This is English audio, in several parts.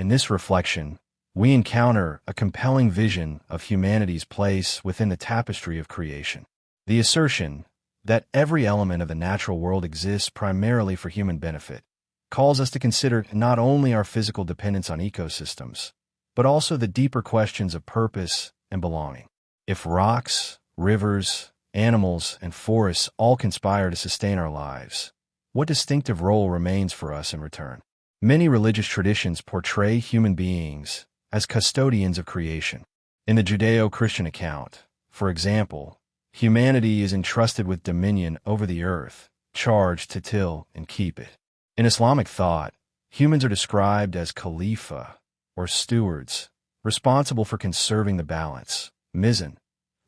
In this reflection, we encounter a compelling vision of humanity's place within the tapestry of creation. The assertion that every element of the natural world exists primarily for human benefit calls us to consider not only our physical dependence on ecosystems, but also the deeper questions of purpose and belonging. If rocks, rivers, animals, and forests all conspire to sustain our lives, what distinctive role remains for us in return? Many religious traditions portray human beings as custodians of creation. In the Judeo-Christian account, for example, humanity is entrusted with dominion over the earth, charged to till and keep it. In Islamic thought, humans are described as khalifa, or stewards, responsible for conserving the balance, mizan,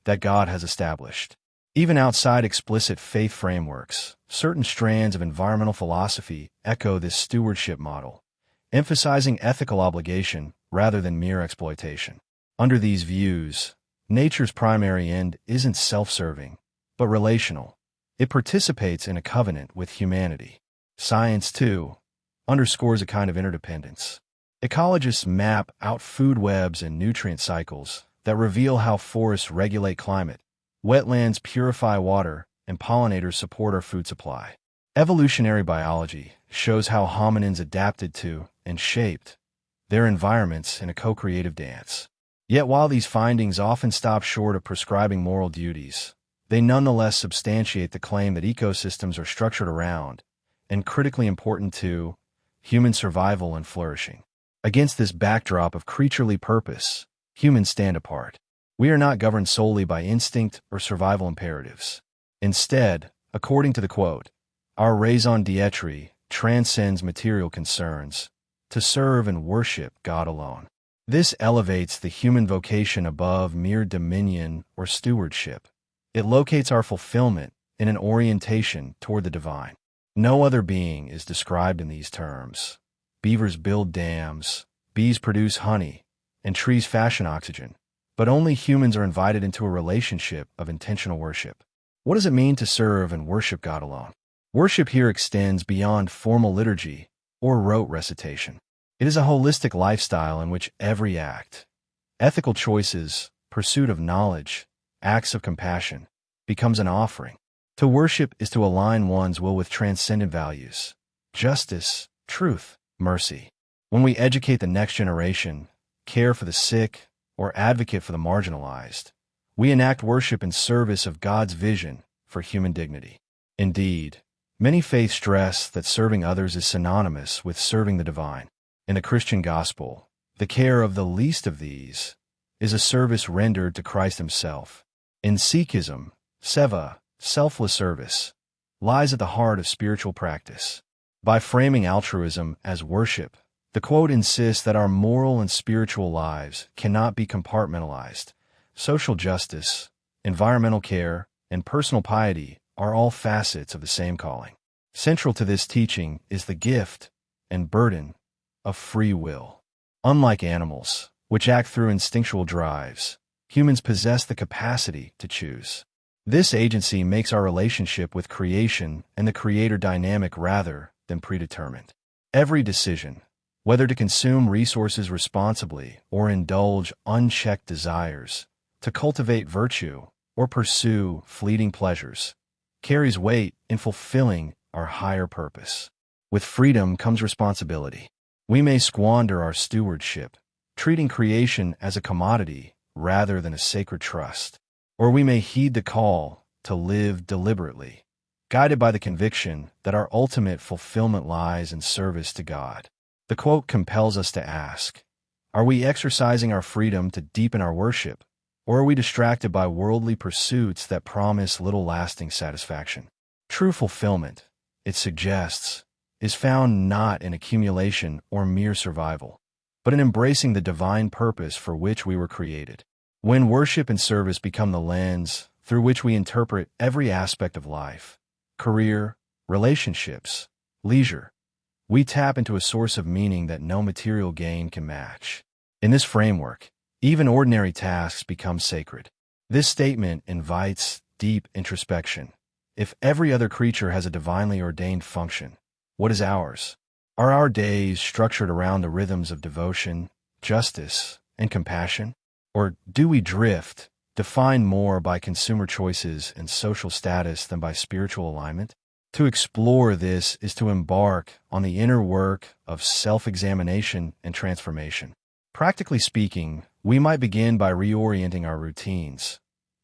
that God has established. Even outside explicit faith frameworks, certain strands of environmental philosophy echo this stewardship model, emphasizing ethical obligation rather than mere exploitation. Under these views, nature's primary end isn't self-serving, but relational. It participates in a covenant with humanity. Science, too, underscores a kind of interdependence. Ecologists map out food webs and nutrient cycles that reveal how forests regulate climate, wetlands purify water, and pollinators support our food supply. Evolutionary biology shows how hominins adapted to and shaped their environments in a co-creative dance. Yet while these findings often stop short of prescribing moral duties, they nonetheless substantiate the claim that ecosystems are structured around, and critically important to, human survival and flourishing. Against this backdrop of creaturely purpose, humans stand apart. We are not governed solely by instinct or survival imperatives. Instead, according to the quote, our raison d'etre transcends material concerns to serve and worship God alone. This elevates the human vocation above mere dominion or stewardship. It locates our fulfillment in an orientation toward the divine. No other being is described in these terms. Beavers build dams, bees produce honey, and trees fashion oxygen. But only humans are invited into a relationship of intentional worship. What does it mean to serve and worship God alone? Worship here extends beyond formal liturgy or rote recitation. It is a holistic lifestyle in which every act, ethical choices, pursuit of knowledge, acts of compassion, becomes an offering. To worship is to align one's will with transcendent values, justice, truth, mercy. When we educate the next generation, care for the sick, or advocate for the marginalized, we enact worship in service of God's vision for human dignity. Indeed, many faiths stress that serving others is synonymous with serving the divine. In the Christian gospel, the care of the least of these is a service rendered to Christ himself. In Sikhism, seva, selfless service, lies at the heart of spiritual practice. By framing altruism as worship, the quote insists that our moral and spiritual lives cannot be compartmentalized. Social justice, environmental care, and personal piety are all facets of the same calling. Central to this teaching is the gift and burden of free will. Unlike animals, which act through instinctual drives, humans possess the capacity to choose. This agency makes our relationship with creation and the Creator dynamic rather than predetermined. Every decision, whether to consume resources responsibly or indulge unchecked desires, to cultivate virtue or pursue fleeting pleasures, carries weight in fulfilling our higher purpose. With freedom comes responsibility. We may squander our stewardship, treating creation as a commodity rather than a sacred trust, or we may heed the call to live deliberately, guided by the conviction that our ultimate fulfillment lies in service to God. The quote compels us to ask, are we exercising our freedom to deepen our worship, or are we distracted by worldly pursuits that promise little lasting satisfaction? True fulfillment, it suggests, is found not in accumulation or mere survival, but in embracing the divine purpose for which we were created. When worship and service become the lens through which we interpret every aspect of life, career, relationships, leisure, we tap into a source of meaning that no material gain can match. In this framework, even ordinary tasks become sacred. This statement invites deep introspection. If every other creature has a divinely ordained function, what is ours? Are our days structured around the rhythms of devotion, justice, and compassion? Or do we drift, defined more by consumer choices and social status than by spiritual alignment? To explore this is to embark on the inner work of self-examination and transformation. Practically speaking, we might begin by reorienting our routines,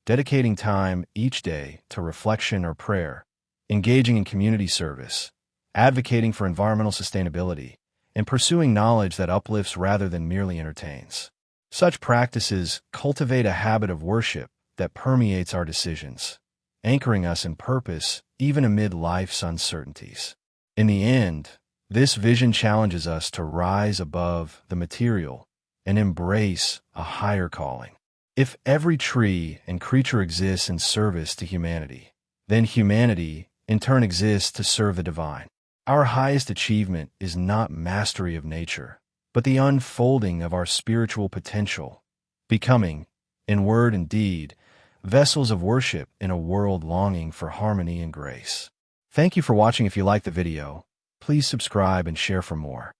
dedicating time each day to reflection or prayer, engaging in community service, advocating for environmental sustainability, and pursuing knowledge that uplifts rather than merely entertains. Such practices cultivate a habit of worship that permeates our decisions, anchoring us in purpose even amid life's uncertainties. In the end, this vision challenges us to rise above the material and embrace a higher calling. If every tree and creature exists in service to humanity, then humanity, in turn, exists to serve the divine. Our highest achievement is not mastery of nature, but the unfolding of our spiritual potential, becoming, in word and deed, vessels of worship in a world longing for harmony and grace. Thank you for watching. If you liked the video, please subscribe and share for more.